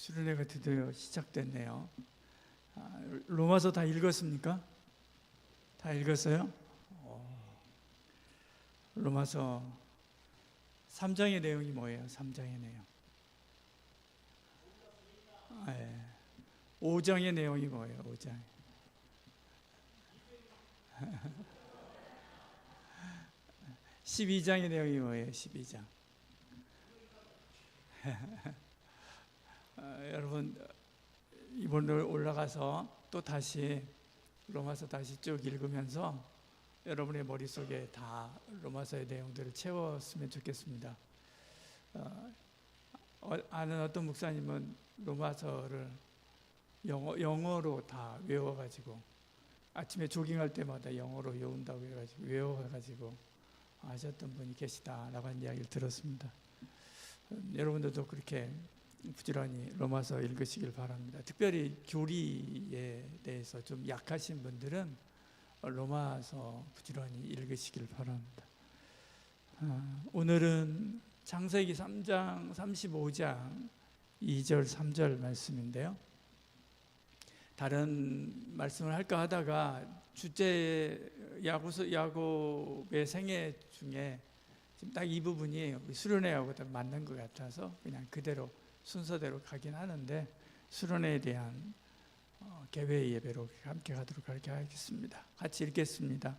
수련회가 드디어 시작됐네요. 로마서 다 읽었습니까? 다 읽었어요? 로마서 3장의 내용이 뭐예요? 3장의 내용. 5장의 내용이 뭐예요? 5장. (12장의) 내용이 뭐예요? 12장. 여러분 이번에 올라가서 또 다시 로마서 다시 쭉 읽으면서 여러분의 머릿속에 다 로마서의 내용들을 채웠으면 좋겠습니다. 아는 어떤 목사님은 로마서를 영어로 다 외워가지고 아침에 조깅할 때마다 영어로 외운다고 해가지고 외워가지고 하셨던 분이 계시다라고 하는 이야기를 들었습니다. 여러분들도 그렇게 부지런히 로마서 읽으시길 바랍니다. 특별히 교리에 대해서 좀 약하신 분들은 로마서 부지런히 읽으시길 바랍니다. 오늘은 창세기 3장 35장 2절 3절 말씀인데요. 다른 말씀을 할까 하다가 주제 야곱의 생애 중에 지금 딱 이 부분이 우리 수련회하고 딱 맞는 것 같아서 그냥 그대로 순서대로 가긴 하는데 수련회에 대한 개회 예배로 함께 가도록 그렇게 하겠습니다. 같이 읽겠습니다.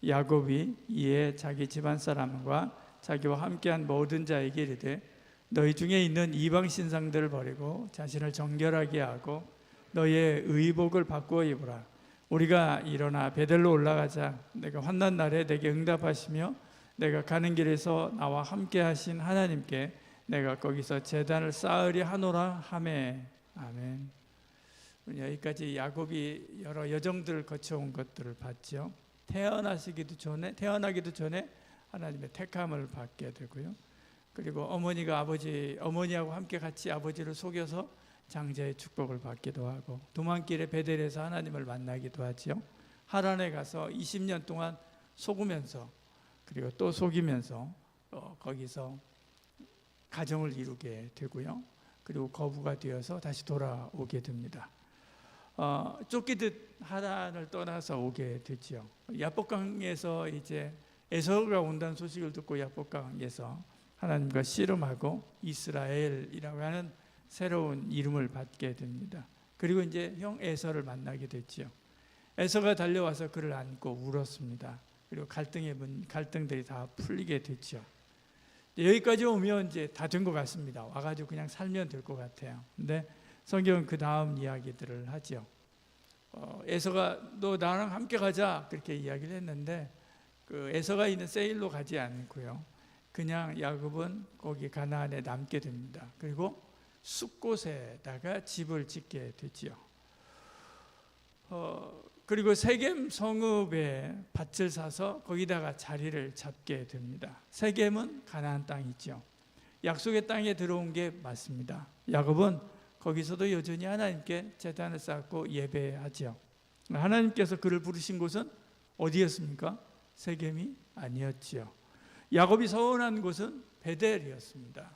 야곱이 이에 자기 집안 사람과 자기와 함께한 모든 자에게 이르되 너희 중에 있는 이방 신상들을 버리고 자신을 정결하게 하고 너희의 의복을 바꾸어 입으라. 우리가 일어나 베델로 올라가자. 내가 환난 날에 내게 응답하시며 내가 가는 길에서 나와 함께 하신 하나님께 내가 거기서 제단을 쌓으리 하노라 하매. 아멘. 여기까지 야곱이 여러 여정들을 거쳐온 것들을 봤죠. 태어나기도 전에 하나님의 택함을 받게 되고요. 그리고 어머니하고 함께 같이 아버지를 속여서 장자의 축복을 받기도 하고 도망길에 베델에서 하나님을 만나기도 하죠. 하란에 가서 20년 동안 속으면서 그리고 또 속이면서 거기서 가정을 이루게 되고요. 그리고 거부가 되어서 다시 돌아오게 됩니다. 쫓기듯 하란을 떠나서 오게 되죠. 야복강에서 이제 에서가 온다는 소식을 듣고 야복강에서 하나님과 씨름하고 이스라엘이라고 하는 새로운 이름을 받게 됩니다. 그리고 이제 형 에서를 만나게 됐죠. 에서가 달려와서 그를 안고 울었습니다. 그리고 갈등들이 다 풀리게 됐죠. 여기까지 오면 이제 다 된 것 같습니다. 와가지고 그냥 살면 될 것 같아요. 근데 성경은 그 다음 이야기들을 하죠. 에서가 너 나랑 함께 가자 그렇게 이야기를 했는데 그 에서가 있는 세일로 가지 않고요. 그냥 야곱은 거기 가나안에 남게 됩니다. 그리고 숫곳에다가 집을 짓게 되지요. 그리고 세겜 성읍에 밭을 사서 거기다가 자리를 잡게 됩니다. 세겜은 가나안 땅이죠. 약속의 땅에 들어온 게 맞습니다. 야곱은 거기서도 여전히 하나님께 제단을 쌓고 예배하죠. 하나님께서 그를 부르신 곳은 어디였습니까? 세겜이 아니었지요. 야곱이 서원한 곳은 베델이었습니다.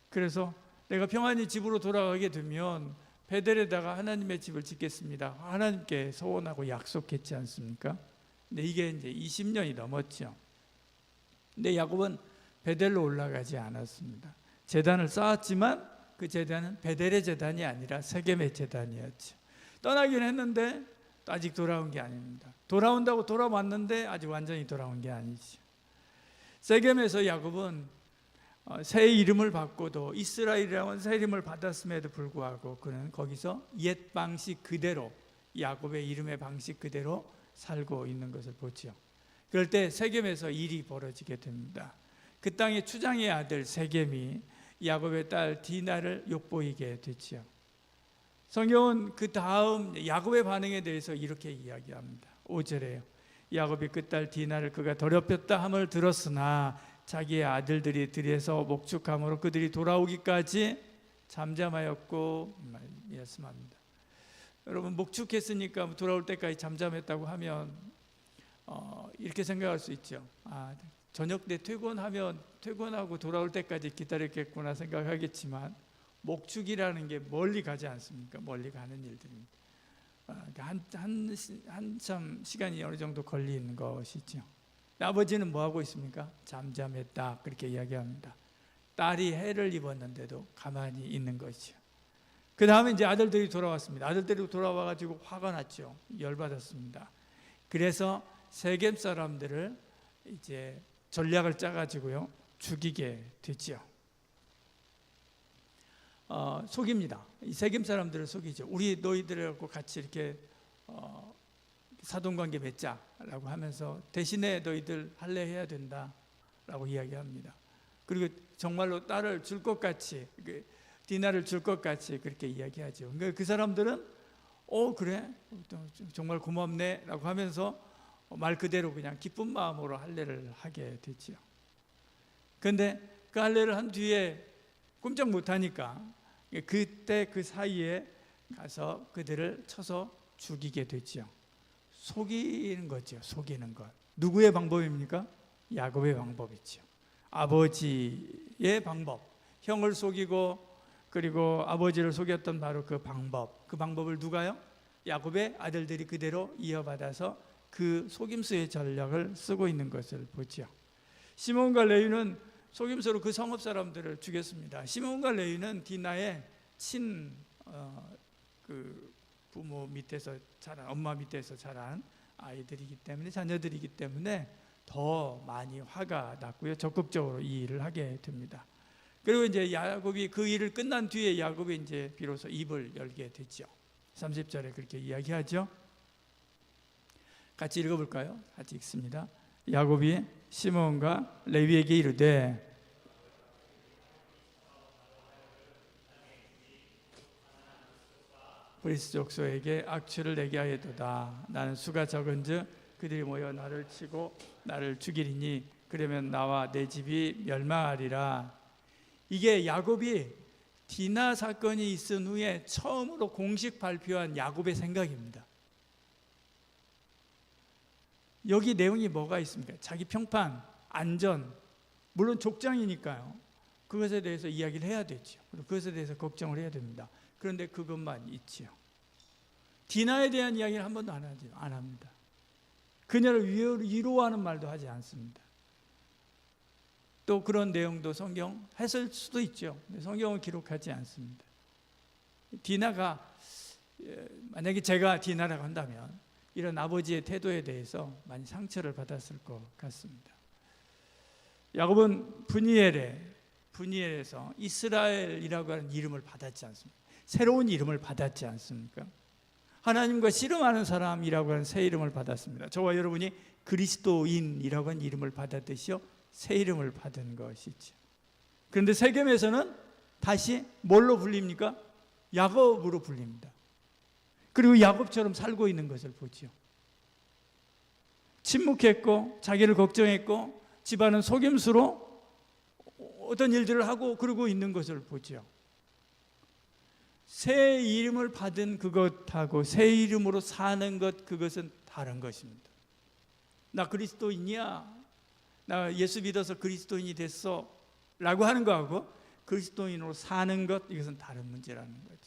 그래서 내가 평안히 집으로 돌아가게 되면 베델에다가 하나님의 집을 짓겠습니다. 하나님께 서원하고 약속했지 않습니까? 근데 이게 이제 20년이 넘었죠. 근데 야곱은 베델로 올라가지 않았습니다. 제단을 쌓았지만 그 제단은 베델의 제단이 아니라 세겜의 제단이었죠. 떠나긴 했는데 아직 돌아온 게 아닙니다. 돌아온다고 돌아왔는데 아직 완전히 돌아온 게 아니죠. 세겜에서 야곱은 새 이름을 받고도 이스라엘이라는 새 이름을 받았음에도 불구하고 그는 거기서 옛 방식 그대로 야곱의 이름의 방식 그대로 살고 있는 것을 보죠. 그럴 때 세겜에서 일이 벌어지게 됩니다. 그 땅의 추장의 아들 세겜이 야곱의 딸 디나를 욕보이게 되죠. 성경은 그 다음 야곱의 반응에 대해서 이렇게 이야기합니다. 5절에요. 야곱이 그 딸 디나를 그가 더럽혔다 함을 들었으나 자기의 아들들이 들에서 목축함으로 그들이 돌아오기까지 잠잠하였고 말씀합니다. 여러분 목축했으니까 돌아올 때까지 잠잠했다고 하면 이렇게 생각할 수 있죠. 저녁 때 퇴근하고 돌아올 때까지 기다렸겠구나 생각하겠지만 목축이라는 게 멀리 가지 않습니까? 멀리 가는 일들입니다. 한참 시간이 어느 정도 걸리는 것이죠. 아버지는 뭐 하고 있습니까? 잠잠했다 그렇게 이야기합니다. 딸이 해를 입었는데도 가만히 있는 것이죠. 그 다음에 이제 아들들이 돌아왔습니다. 아들들이 돌아와가지고 화가 났죠. 열받았습니다. 그래서 세겜 사람들을 이제 전략을 짜가지고요 죽이게 됐죠. 속입니다. 이 세겜 사람들을 속이죠. 우리 너희들하고 같이 이렇게 사돈관계 맺자라고 하면서 대신에 너희들 할례해야 된다라고 이야기합니다. 그리고 정말로 딸을 줄 것 같이, 디나를 줄 것 같이 그렇게 이야기하죠. 그러니까 그 사람들은 그래 정말 고맙네라고 하면서 말 그대로 그냥 기쁜 마음으로 할례를 하게 됐죠. 그런데 그 할례를 한 뒤에 꼼짝 못하니까 그때 그 사이에 가서 그들을 쳐서 죽이게 됐죠. 속이는 거죠. 속이는 것. 누구의 방법입니까? 야곱의 방법이죠. 아버지의 방법. 형을 속이고 그리고 아버지를 속였던 바로 그 방법을 누가요? 야곱의 아들들이 그대로 이어받아서 그 속임수의 전략을 쓰고 있는 것을 보죠. 시몬과 레위는 속임수로 그 성읍 사람들을 죽였습니다. 시몬과 레위는 디나의 그 부모 밑에서 자란, 엄마 밑에서 자란 아이들이기 때문에, 자녀들이기 때문에 더 많이 화가 났고요. 적극적으로 이 일을 하게 됩니다. 그리고 이제 야곱이 그 일을 끝난 뒤에 야곱이 이제 비로소 입을 열게 됐죠. 30절에 그렇게 이야기하죠. 같이 읽어볼까요? 같이 읽습니다. 야곱이 시몬과 레위에게 이르되 브리스 족속에게 악취를 내게 하였도다. 나는 수가 적은즉 그들이 모여 나를 치고 나를 죽이리니 그러면 나와 내 집이 멸망하리라. 이게 야곱이 디나 사건이 있은 후에 처음으로 공식 발표한 야곱의 생각입니다. 여기 내용이 뭐가 있습니까? 자기 평판, 안전, 물론 족장이니까요. 그것에 대해서 이야기를 해야 되죠. 그리고 그것에 대해서 걱정을 해야 됩니다. 그런데 그것만 있지요. 디나에 대한 이야기를 한 번도 안 합니다. 그녀를 위로하는 말도 하지 않습니다. 또 그런 내용도 성경 했을 수도 있죠. 성경은 기록하지 않습니다. 디나가, 만약에 제가 디나라고 한다면 이런 아버지의 태도에 대해서 많이 상처를 받았을 것 같습니다. 야곱은 분이엘에서 이스라엘이라고 하는 이름을 받았지 않습니까? 새로운 이름을 받았지 않습니까? 하나님과 씨름하는 사람이라고 하는 새 이름을 받았습니다. 저와 여러분이 그리스도인이라고 하는 이름을 받았듯이요, 새 이름을 받은 것이죠. 그런데 세겜에서는 다시 뭘로 불립니까? 야곱으로 불립니다. 그리고 야곱처럼 살고 있는 것을 보죠. 침묵했고 자기를 걱정했고 집안은 속임수로 어떤 일들을 하고 그러고 있는 것을 보죠. 새 이름을 받은 그것하고 새 이름으로 사는 것, 그것은 다른 것입니다. 나 그리스도인이야, 나 예수 믿어서 그리스도인이 됐어 라고 하는 거하고 그리스도인으로 사는 것, 이것은 다른 문제라는 거죠.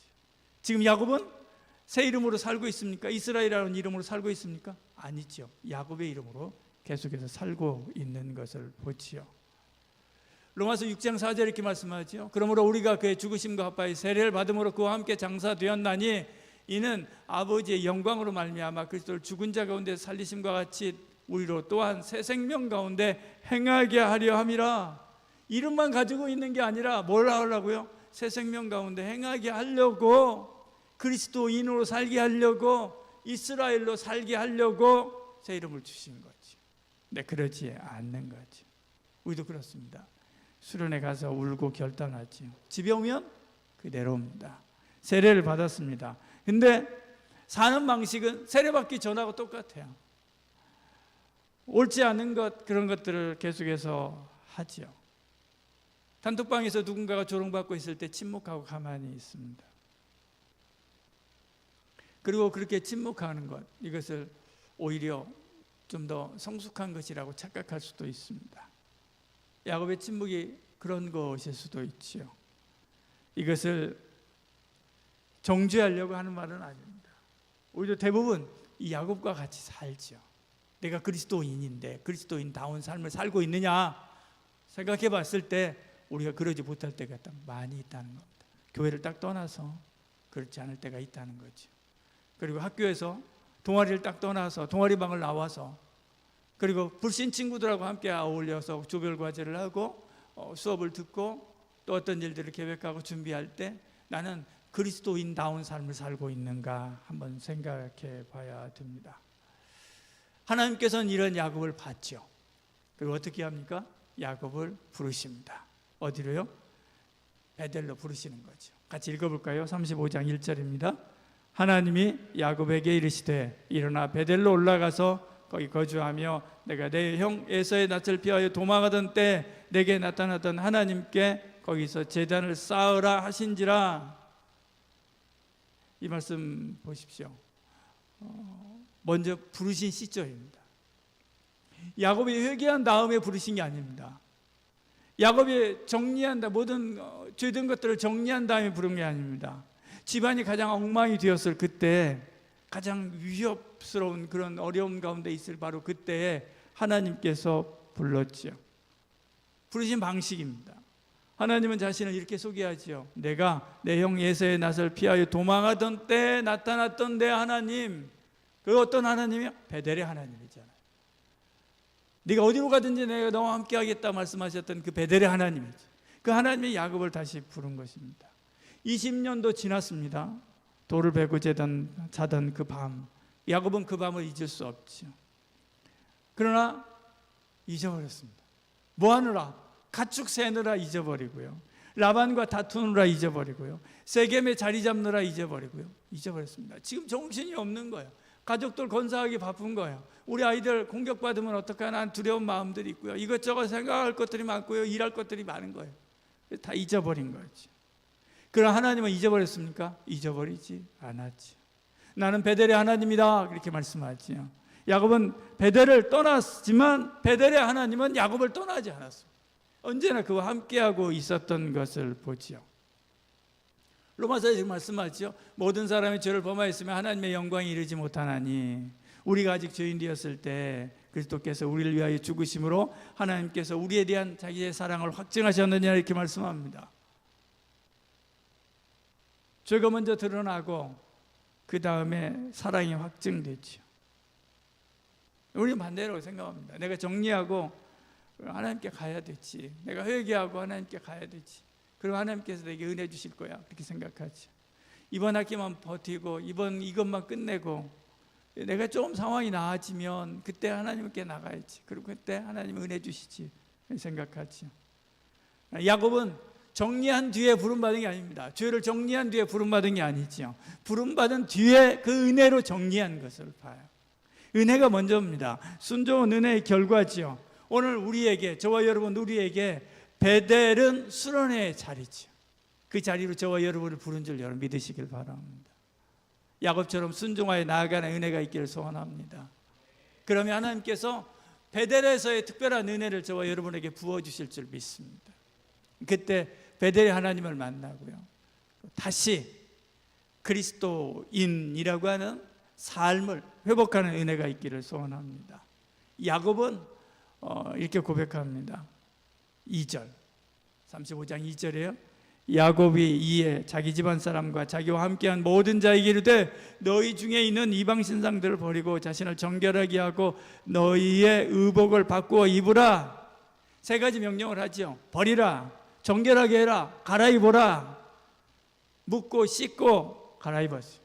지금 야곱은 새 이름으로 살고 있습니까? 이스라엘이라는 이름으로 살고 있습니까? 아니죠. 야곱의 이름으로 계속해서 살고 있는 것을 보지요. 로마서 6장 4절 이렇게 말씀하죠. 그러므로 우리가 그의 죽으심과 합하여 세례를 받음으로 그와 함께 장사되었나니 이는 아버지의 영광으로 말미암아 그리스도를 죽은 자 가운데 살리심과 같이 우리로 또한 새 생명 가운데 행하게 하려 함이라. 이름만 가지고 있는 게 아니라 뭘 하려고요? 새 생명 가운데 행하게 하려고, 그리스도인으로 살게 하려고, 이스라엘로 살게 하려고 새 이름을 주신 거죠. 네, 그러지 않는 거죠. 우리도 그렇습니다. 수련회 가서 울고 결단하죠. 집에 오면 그대로입니다. 세례를 받았습니다. 근데 사는 방식은 세례받기 전하고 똑같아요. 옳지 않은 것, 그런 것들을 계속해서 하죠. 단톡방에서 누군가가 조롱받고 있을 때 침묵하고 가만히 있습니다. 그리고 그렇게 침묵하는 것, 이것을 오히려 좀 더 성숙한 것이라고 착각할 수도 있습니다. 야곱의 침묵이 그런 것일 수도 있지요. 이것을 정죄하려고 하는 말은 아닙니다. 오히려 대부분 이 야곱과 같이 살죠. 내가 그리스도인인데 그리스도인다운 삶을 살고 있느냐 생각해 봤을 때 우리가 그러지 못할 때가 많이 있다는 겁니다. 교회를 딱 떠나서 그렇지 않을 때가 있다는 거죠. 그리고 학교에서 동아리를 딱 떠나서 동아리방을 나와서 그리고 불신 친구들하고 함께 어울려서 조별 과제를 하고 수업을 듣고 또 어떤 일들을 계획하고 준비할 때 나는 그리스도인다운 삶을 살고 있는가 한번 생각해 봐야 됩니다. 하나님께서는 이런 야곱을 봤죠. 그리고 어떻게 합니까? 야곱을 부르십니다. 어디로요? 베델로 부르시는 거죠. 같이 읽어볼까요? 35장 1절입니다. 하나님이 야곱에게 이르시되 일어나 베델로 올라가서 거기 거주하며 내가 내 형 에서의 낯을 피하여 도망하던 때 내게 나타나던 하나님께 거기서 제단을 쌓으라 하신지라. 이 말씀 보십시오. 먼저 부르신 시점입니다. 야곱이 회개한 다음에 부르신 게 아닙니다. 야곱이 정리한다 모든 죄된 것들을 정리한 다음에 부른 게 아닙니다. 집안이 가장 엉망이 되었을 그때 가장 위협스러운 그런 어려움 가운데 있을 바로 그때에 하나님께서 불렀죠. 부르신 방식입니다. 하나님은 자신을 이렇게 소개하지요. 내가 내 형 에서의 낯을 피하여 도망하던 때 나타났던 내 하나님. 그 어떤 하나님이요? 베델의 하나님이잖아요. 네가 어디로 가든지 내가 너와 함께 하겠다 말씀하셨던 그 베델의 하나님이죠. 그 하나님이 야곱을 다시 부른 것입니다. 20년도 지났습니다. 돌을 베고 자던 그 밤, 야곱은 그 밤을 잊을 수 없죠. 그러나 잊어버렸습니다. 뭐 하느라? 가축 세느라 잊어버리고요, 라반과 다투느라 잊어버리고요, 세겜에 자리 잡느라 잊어버리고요, 잊어버렸습니다. 지금 정신이 없는 거예요. 가족들 건사하기 바쁜 거예요. 우리 아이들 공격받으면 어떡하나 하는 두려운 마음들이 있고요, 이것저것 생각할 것들이 많고요, 일할 것들이 많은 거예요. 다 잊어버린 거죠. 그러나 하나님은 잊어버렸습니까? 잊어버리지 않았죠. 나는 베델의 하나님이다 그렇게 말씀하지요. 야곱은 베델을 떠났지만 베델의 하나님은 야곱을 떠나지 않았습니다. 언제나 그와 함께하고 있었던 것을 보지요. 로마서에 말씀하죠. 모든 사람이 죄를 범하였으면 하나님의 영광이 이르지 못하나니 우리가 아직 죄인 되었을 때 그리스도께서 우리를 위하여 죽으심으로 하나님께서 우리에 대한 자기의 사랑을 확증하셨느냐 이렇게 말씀합니다. 죄가 먼저 드러나고 그 다음에 사랑이 확증됐죠. 우리는 반대로 생각합니다. 내가 정리하고 하나님께 가야 되지, 내가 회개하고 하나님께 가야 되지, 그리고 하나님께서 내게 은혜 주실 거야 그렇게 생각하죠. 이번 학기만 버티고 이것만 끝내고 내가 좀 상황이 나아지면 그때 하나님께 나가야지, 그리고 그때 하나님 은혜 주시지 생각하죠. 야곱은 정리한 뒤에 부름받은 게 아닙니다. 죄를 정리한 뒤에 부름받은 게 아니죠. 부름받은 뒤에 그 은혜로 정리한 것을 봐요. 은혜가 먼저입니다. 순종은 은혜의 결과지요. 오늘 우리에게, 저와 여러분 우리에게 베델은 수련의 자리죠. 그 자리로 저와 여러분을 부른 줄 여러분 믿으시길 바랍니다. 야곱처럼 순종하여 나아가는 은혜가 있기를 소원합니다. 그러면 하나님께서 베델에서의 특별한 은혜를 저와 여러분에게 부어주실 줄 믿습니다. 그때 베델의 하나님을 만나고요, 다시 그리스도인이라고 하는 삶을 회복하는 은혜가 있기를 소원합니다. 야곱은 이렇게 고백합니다. 2절 35장 2절이에요. 야곱이 이에 자기 집안 사람과 자기와 함께한 모든 자에게 이르되 너희 중에 있는 이방 신상들을 버리고 자신을 정결하게 하고 너희의 의복을 바꾸어 입으라. 세 가지 명령을 하죠. 버리라, 정결하게 해라, 갈아입어라. 묻고 씻고 갈아입었어요.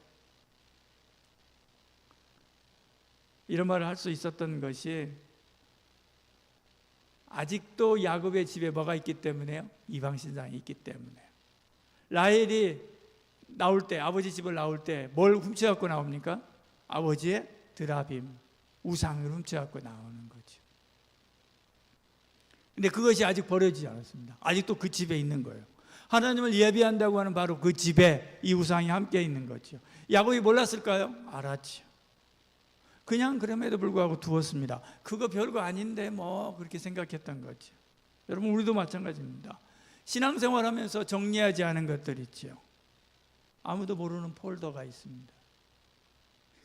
이런 말을 할 수 있었던 것이 아직도 야곱의 집에 뭐가 있기 때문에요? 이방신상이 있기 때문에요. 라헬이 나올 때, 아버지 집을 나올 때 뭘 훔쳐갖고 나옵니까? 아버지의 드라빔, 우상을 훔쳐갖고 나오는 거죠. 근데 그것이 아직 버려지지 않았습니다. 아직도 그 집에 있는 거예요. 하나님을 예배한다고 하는 바로 그 집에 이 우상이 함께 있는 거죠. 야곱이 몰랐을까요? 알았죠. 그냥 그럼에도 불구하고 두었습니다. 그거 별거 아닌데 뭐 그렇게 생각했던 거죠. 여러분 우리도 마찬가지입니다. 신앙생활하면서 정리하지 않은 것들 있죠. 아무도 모르는 폴더가 있습니다.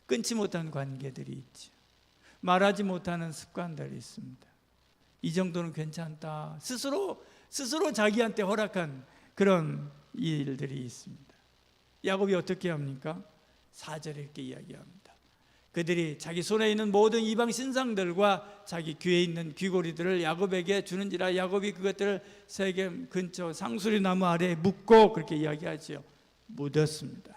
끊지 못한 관계들이 있죠. 말하지 못하는 습관들이 있습니다. 이 정도는 괜찮다. 스스로 자기한테 허락한 그런 일들이 있습니다. 야곱이 어떻게 합니까? 4절에 이렇게 이야기합니다. 그들이 자기 손에 있는 모든 이방 신상들과 자기 귀에 있는 귀고리들을 야곱에게 주는지라 야곱이 그것들을 세겜 근처 상수리 나무 아래에 묻고, 그렇게 이야기하지요. 묻었습니다.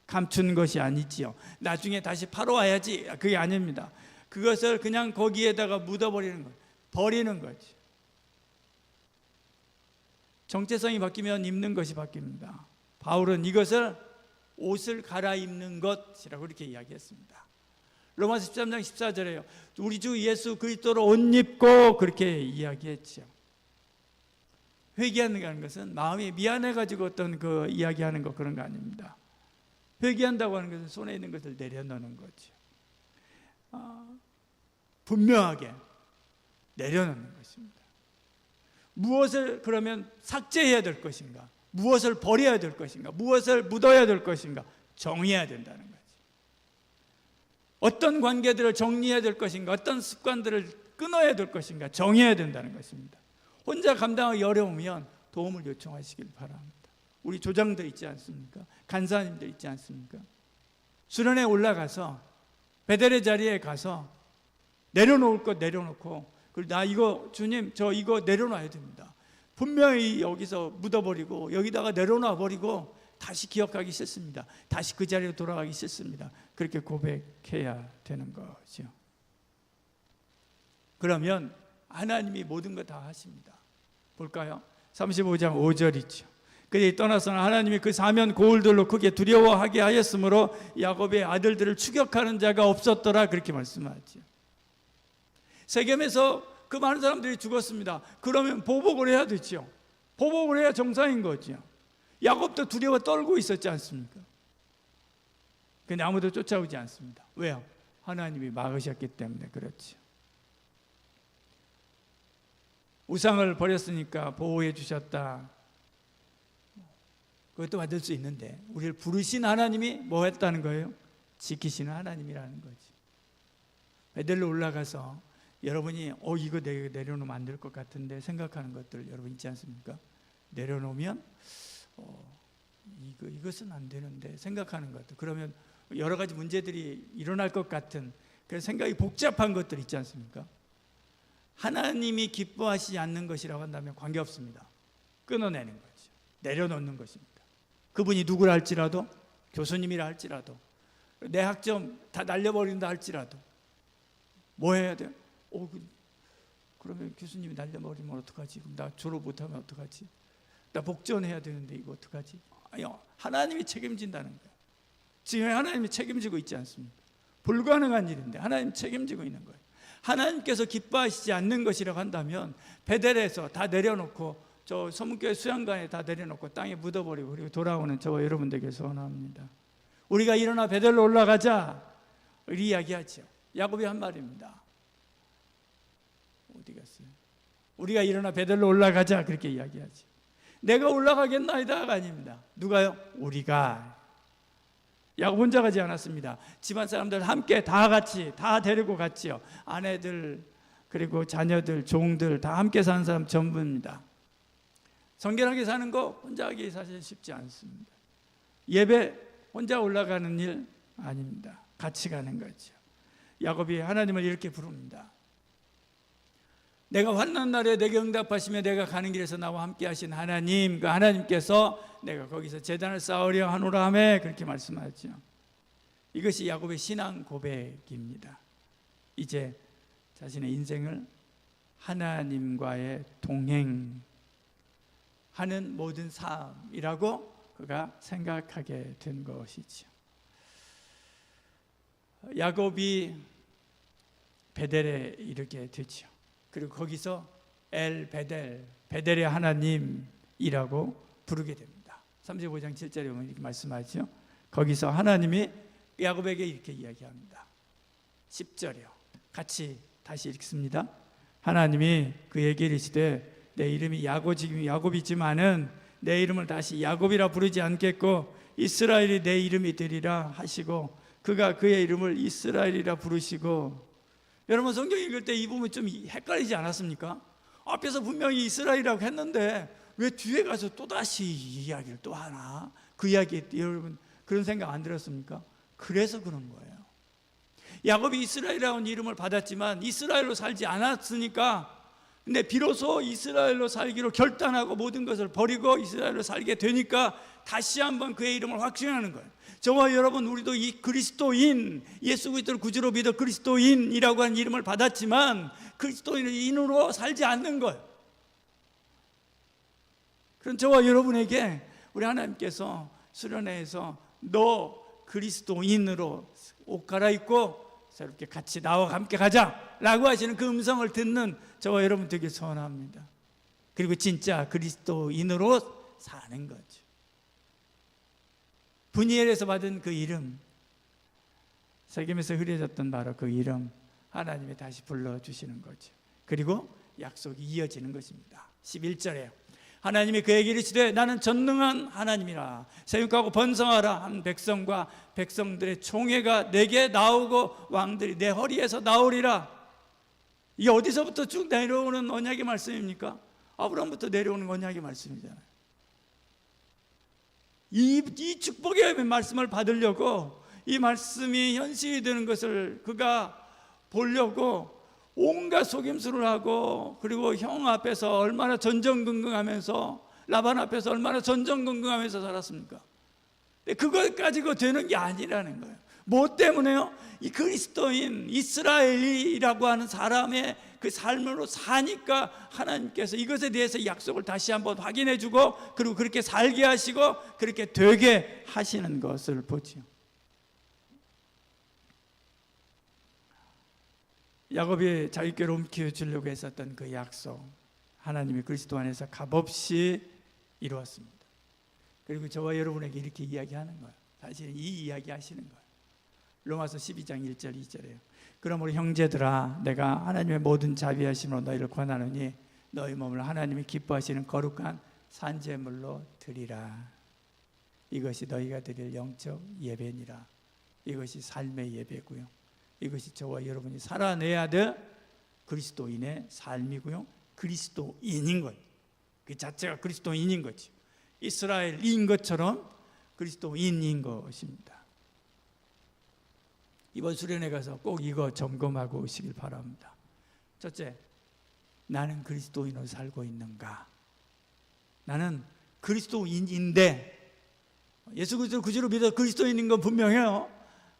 감춘 것이 아니지요. 나중에 다시 팔아와야지, 그게 아닙니다. 그것을 그냥 거기에다가 묻어버리는 거예요. 버리는 거지. 정체성이 바뀌면 입는 것이 바뀝니다. 바울은 이것을 옷을 갈아입는 것이라고 이렇게 이야기했습니다. 로마서 13장 14절에요. 우리 주 예수 그리스도로 옷 입고, 그렇게 이야기했죠. 회개하는 것은 마음이 미안해가지고 어떤 그 이야기하는 거, 그런 거 아닙니다. 회개한다고 하는 것은 손에 있는 것을 내려놓는 거죠. 분명하게 내려놓는 것입니다. 무엇을 그러면 삭제해야 될 것인가? 무엇을 버려야 될 것인가? 무엇을 묻어야 될 것인가? 정해야 된다는 거죠. 어떤 관계들을 정리해야 될 것인가? 어떤 습관들을 끊어야 될 것인가? 정해야 된다는 것입니다. 혼자 감당하기 어려우면 도움을 요청하시길 바랍니다. 우리 조장들 있지 않습니까? 간사님들 있지 않습니까? 수련회 올라가서 베델의 자리에 가서 내려놓을 것 내려놓고, 그리고 나 이거 주님 저 이거 내려놔야 됩니다. 분명히 여기서 묻어버리고 여기다가 내려놔 버리고 다시 기억하기 싫습니다. 다시 그 자리로 돌아가기 싫습니다. 그렇게 고백해야 되는 거죠. 그러면 하나님이 모든 거 다 하십니다. 볼까요? 35장 5절이죠. 그들이 떠나서는 하나님이 그 사면 고울들로 크게 두려워하게 하였으므로 야곱의 아들들을 추격하는 자가 없었더라, 그렇게 말씀하죠. 세겜에서 그 많은 사람들이 죽었습니다. 그러면 보복을 해야 되죠. 보복을 해야 정상인 거죠. 야곱도 두려워 떨고 있었지 않습니까? 근데 아무도 쫓아오지 않습니다. 왜요? 하나님이 막으셨기 때문에 그렇죠. 우상을 버렸으니까 보호해 주셨다, 그것도 받을 수 있는데, 우리를 부르신 하나님이 뭐 했다는 거예요? 지키시는 하나님이라는 거지. 베델로 올라가서 여러분이 이거 내가 내려놓으면 안 될 것 같은데 생각하는 것들 여러분 있지 않습니까? 내려놓으면 이것은 안 되는데 생각하는 것들, 그러면 여러 가지 문제들이 일어날 것 같은 그런 생각이 복잡한 것들 있지 않습니까? 하나님이 기뻐하시지 않는 것이라고 한다면 관계없습니다. 끊어내는 거죠. 내려놓는 것입니다. 그분이 누구라 할지라도, 교수님이라 할지라도, 내 학점 다 날려버린다 할지라도 뭐 해야 돼요? 그러면 교수님이 날려버리면 어떡하지? 그럼 나 졸업 못하면 어떡하지? 나 복전해야 되는데 이거 어떡하지? 아니요, 하나님이 책임진다는 거예요. 지금 하나님이 책임지고 있지 않습니까? 불가능한 일인데 하나님 책임지고 있는 거예요. 하나님께서 기뻐하시지 않는 것이라고 한다면 베델에서 다 내려놓고 저 서문교회 수양관에 다 내려놓고 땅에 묻어버리고 그리고 돌아오는 저와 여러분들에게 소원합니다. 우리가 일어나 베델로 올라가자, 우리 이야기하죠. 야곱이 한 말입니다. 어디 갔어요? 우리가 일어나 베델로 올라가자, 그렇게 이야기하죠. 내가 올라가겠나이다가 아닙니다. 누가요? 우리가. 야곱 혼자 가지 않았습니다. 집안 사람들 함께 다 같이 다 데리고 갔지요. 아내들 그리고 자녀들, 종들 다 함께 사는 사람 전부입니다. 성결하게 사는 거 혼자 하기 사실 쉽지 않습니다. 예배 혼자 올라가는 일 아닙니다. 같이 가는 거죠. 야곱이 하나님을 이렇게 부릅니다. 내가 환난 날에 내게 응답하시며 내가 가는 길에서 나와 함께 하신 하나님, 그 하나님께서 내가 거기서 제단을 쌓으려 하노라 하며 그렇게 말씀하죠. 이것이 야곱의 신앙 고백입니다. 이제 자신의 인생을 하나님과의 동행하는 모든 삶이라고 그가 생각하게 된 것이죠. 야곱이 베델에 이르게 되죠. 그리고 거기서 엘 베델, 베델의 하나님이라고 부르게 됩니다. 35장 7절에 보면 이렇게 말씀하죠. 거기서 하나님이 야곱에게 이렇게 이야기합니다. 10절이요. 같이 다시 읽습니다. 하나님이 그에게 이르시되 내 이름이 지금 야곱이지만은 내 이름을 다시 야곱이라 부르지 않겠고 이스라엘이 내 이름이 되리라 하시고 그가 그의 이름을 이스라엘이라 부르시고. 여러분 성경 읽을 때 이 부분 좀 헷갈리지 않았습니까? 앞에서 분명히 이스라엘이라고 했는데 왜 뒤에 가서 또다시 이 이야기를 또 하나? 그 이야기 여러분 그런 생각 안 들었습니까? 그래서 그런 거예요. 야곱이 이스라엘이라는 이름을 받았지만 이스라엘로 살지 않았으니까, 근데 비로소 이스라엘로 살기로 결단하고 모든 것을 버리고 이스라엘로 살게 되니까 다시 한번 그의 이름을 확증하는 거예요. 저와 여러분 우리도 이 그리스도인, 예수 그리스도를 구주로 믿어 그리스도인이라고 하는 이름을 받았지만 그리스도인으로 살지 않는 거예요. 그럼 저와 여러분에게 우리 하나님께서 수련회에서 너 그리스도인으로 옷 갈아입고 새롭게 같이 나와 함께 가자 라고 하시는 그 음성을 듣는 저와 여러분 되게 소원합니다. 그리고 진짜 그리스도인으로 사는 거죠. 분이엘에서 받은 그 이름, 세겜에서 흐려졌던 바로 그 이름 하나님이 다시 불러주시는 거죠. 그리고 약속이 이어지는 것입니다. 11절에 하나님이 그에게 이르시되 나는 전능한 하나님이라 세육하고 번성하라 한 백성과 백성들의 총회가 내게 나오고 왕들이 내 허리에서 나오리라. 이게 어디서부터 쭉 내려오는 언약의 말씀입니까? 아브라함부터 내려오는 언약의 말씀이잖아요. 이 축복의 말씀을 받으려고, 이 말씀이 현실이 되는 것을 그가 보려고 온갖 속임수를 하고, 그리고 형 앞에서 얼마나 전전긍긍하면서, 라반 앞에서 얼마나 전전긍긍하면서 살았습니까? 그것 가지고 되는 게 아니라는 거예요. 뭐 때문에요? 이 그리스도인 이스라엘이라고 하는 사람의 그 삶으로 사니까 하나님께서 이것에 대해서 약속을 다시 한번 확인해 주고, 그리고 그렇게 살게 하시고 그렇게 되게 하시는 것을 보죠. 야곱이 자기께로 옮겨 주려고 했었던 그 약속, 하나님이 그리스도 안에서 값없이 이루었습니다. 그리고 저와 여러분에게 이렇게 이야기하는 거예요. 사실은 이 이야기 하시는 거예요. 로마서 12장 1절 2절이에요. 그러므로 형제들아 내가 하나님의 모든 자비하심으로 너희를 권하노니 너희 몸을 하나님이 기뻐하시는 거룩한 산제물로 드리라. 이것이 너희가 드릴 영적 예배니라. 이것이 삶의 예배고요, 이것이 저와 여러분이 살아내야 될 그리스도인의 삶이고요, 그리스도인인 것, 그 자체가 그리스도인인 거죠. 이스라엘인 것처럼 그리스도인인 것입니다. 이번 수련회 가서 꼭 이거 점검하고 오시길 바랍니다. 첫째, 나는 그리스도인으로 살고 있는가? 나는 그리스도인인데, 예수 그리스도를 구주로 믿어 그리스도인인 건 분명해요.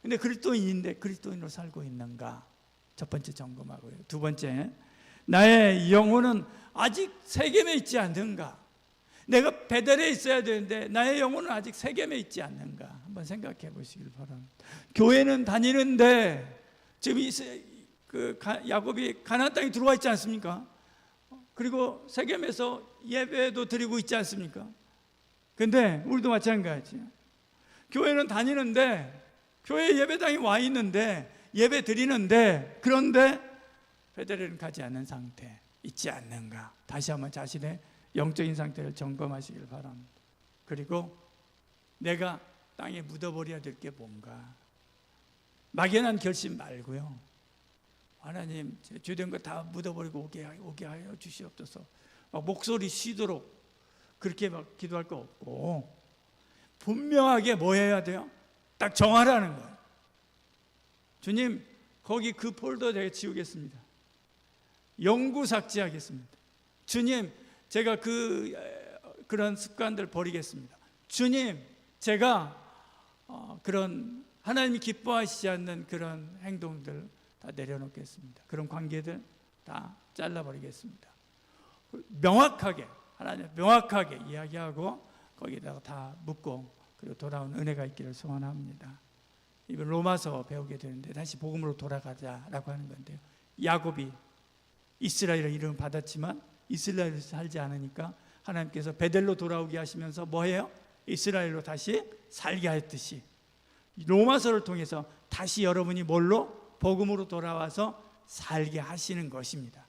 근데 그리스도인인데 그리스도인으로 살고 있는가? 첫 번째 점검하고요. 두 번째, 나의 영혼은 아직 세겜에 있지 않는가? 내가 베델에 있어야 되는데 나의 영혼은 아직 세겜에 있지 않는가? 한번 생각해 보시길 바랍니다. 교회는 다니는데 지금 야곱이 가나안 땅에 들어와 있지 않습니까? 그리고 세겜에서 예배도 드리고 있지 않습니까? 근데 우리도 마찬가지예요. 교회는 다니는데, 교회 예배당에 와 있는데, 예배 드리는데, 그런데 베델에는 가지 않는 상태 있지 않는가? 다시 한번 자신의 영적인 상태를 점검하시길 바랍니다. 그리고 내가 땅에 묻어버려야 될 게 뭔가? 막연한 결심 말고요, 하나님 제 주된 거 다 묻어버리고 오게 하여 주시옵소서. 막 목소리 쉬도록 그렇게 막 기도할 거 없고, 분명하게 뭐 해야 돼요? 딱 정하라는 거예요. 주님, 거기 그 폴더 제가 지우겠습니다. 영구 삭제하겠습니다. 주님, 제가 그런 습관들 버리겠습니다. 주님, 제가 그런 하나님이 기뻐하시지 않는 그런 행동들 다 내려놓겠습니다. 그런 관계들 다 잘라버리겠습니다. 명확하게, 하나님 명확하게 이야기하고 거기다가 다 묻고, 그리고 돌아온 은혜가 있기를 소원합니다. 이번 로마서 배우게 되는데 다시 복음으로 돌아가자라고 하는 건데요, 야곱이 이스라엘의 이름을 받았지만 이스라엘에서 살지 않으니까 하나님께서 베델로 돌아오게 하시면서 뭐해요? 이스라엘로 다시 살게 했듯이 로마서를 통해서 다시 여러분이 뭘로? 복음으로 돌아와서 살게 하시는 것입니다.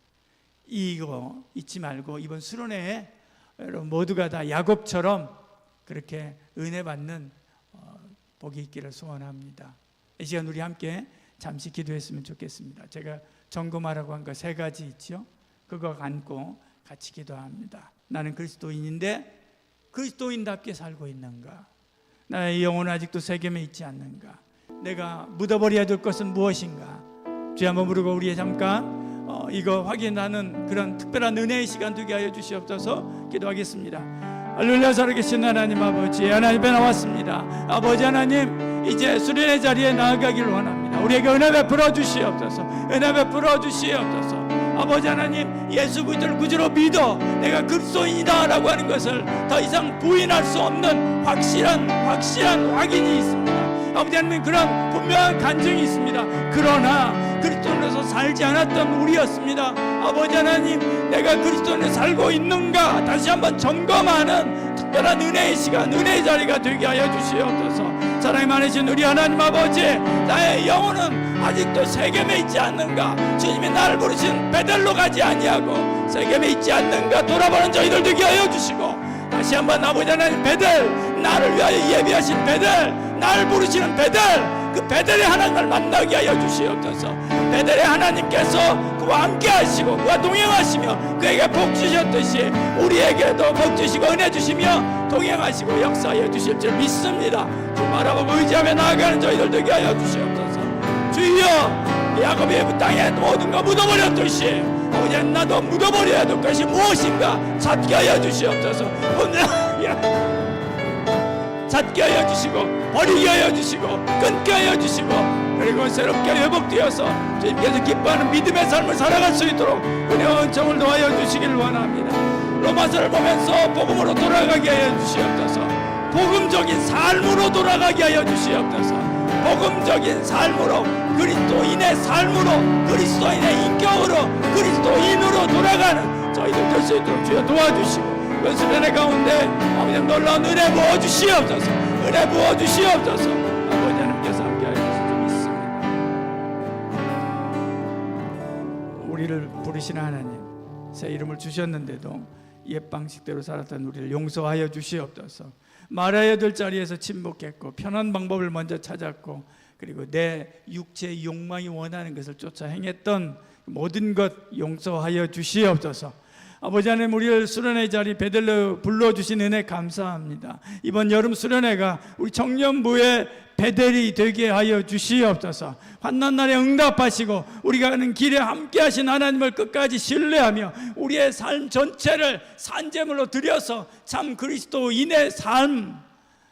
이거 잊지 말고 이번 수련회에 여러분 모두가 다 야곱처럼 그렇게 은혜 받는 복이 있기를 소원합니다. 이 시간 우리 함께 잠시 기도했으면 좋겠습니다. 제가 점검하라고 한 거 3가지 있죠. 그거 안고 같이 기도합니다. 나는 그리스도인인데 그리스도인답게 살고 있는가? 나의 영혼은 아직도 세겜에 있지 않는가? 내가 묻어버려야 될 것은 무엇인가? 주여 한번 부르고 우리의 잠깐 이거 확인하는 그런 특별한 은혜의 시간 되게 하여 주시옵소서. 기도하겠습니다. 할렐루야. 살아계신 하나님 아버지, 하나님 앞에 나왔습니다. 아버지 하나님, 이제 수련의 자리에 나아가기를 원합니다. 우리에게 은혜 베풀어 주시옵소서. 은혜 베풀어 주시옵소서. 아버지 하나님, 예수 그리스도를 구주로 믿어 내가 그리스도인이다 라고 하는 것을 더 이상 부인할 수 없는 확실한 확인이 있습니다. 아버지 하나님, 그런 분명한 간증이 있습니다. 그러나 그리스도인으로서 살지 않았던 우리였습니다. 아버지 하나님, 내가 그리스도인으로 살고 있는가 다시 한번 점검하는 특별한 은혜의 시간, 은혜의 자리가 되게 하여 주시옵소서. 사랑이 많으신 우리 하나님 아버지, 나의 영혼은 아직도 세겜에 있지 않는가? 주님이 나를 부르신 베델로 가지 아니하고 세겜에 있지 않는가? 돌아보는 저희들 되게 하여 주시고, 다시 한번 아버지 하나님, 베델, 나를 위하여 예비하신 베델, 나를 부르시는 베델, 그 베델의 하나님을 만나게 하여 주시옵소서. 베델의 하나님께서 그와 함께 하시고 그와 동행하시며 그에게 복 주셨듯이 우리에게도 복 주시고 은혜 주시며 동행하시고 역사하여 주실 줄 믿습니다. 주 바라보고 의지하며 나아가는 저희들 되게 하여 주시옵소서. 주여, 야곱의 땅에 모든 거 묻어버렸듯이 아버지, 나도 묻어버려야 될 것이 무엇인가 찾게 하여 주시옵소서. 찾게 하여 주시고 버리게 하여 주시고 끊게 하여 주시고, 그리고 새롭게 회복되어서 주님께서 기뻐하는 믿음의 삶을 살아갈 수 있도록 은혜와 은총을 도와여 주시기를 원합니다. 로마서를 보면서 복음으로 돌아가게 하여 주시옵소서. 복음적인 삶으로 돌아가게 하여 주시옵소서. 복음적인 삶으로, 그리스도인의 삶으로, 그리스도인의 인격으로, 그리스도인으로 돌아가는 저희들 될 수 있도록 주여 도와주시고, 그 수련회 가운데 아버지 놀라운 은혜 부어주시옵소서. 은혜 부어주시옵소서. 아버지 하나님께서 함께하여 주실 줄 믿습니다. 우리를 부르시는 하나님, 새 이름을 주셨는데도 옛 방식대로 살았던 우리를 용서하여 주시옵소서. 말해야 될 자리에서 침묵했고 편한 방법을 먼저 찾았고, 그리고 내 육체의 욕망이 원하는 것을 쫓아 행했던 모든 것 용서하여 주시옵소서. 아버지 하나님, 우리를 수련회 자리 베델로 불러주신 은혜 감사합니다. 이번 여름 수련회가 우리 청년부의 베델이 되게 하여 주시옵소서. 환난 날에 응답하시고 우리가 가는 길에 함께 하신 하나님을 끝까지 신뢰하며 우리의 삶 전체를 산제물로 드려서 참 그리스도인의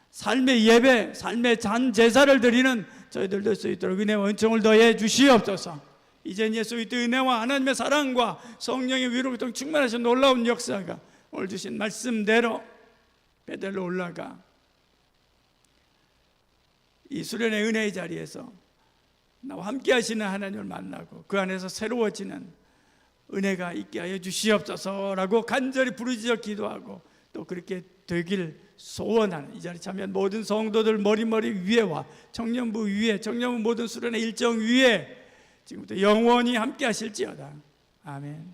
삶의 예배, 삶의 잔 제사를 드리는 저희들 될 수 있도록 은혜와 은총을 더해 주시옵소서. 이젠 예수 그리스도의 은혜와 하나님의 사랑과 성령의 위로를 통해 충만하신 놀라운 역사가 오늘 주신 말씀대로 베델로 올라가 이 수련의 은혜의 자리에서 나와 함께 하시는 하나님을 만나고 그 안에서 새로워지는 은혜가 있게 하여 주시옵소서라고 간절히 부르짖어 기도하고, 또 그렇게 되길 소원하는 이 자리에 참여한 모든 성도들 머리 위에와 청년부 위에, 청년부 모든 수련의 일정 위에 지금부터 영원히 함께 하실지어다. 아멘.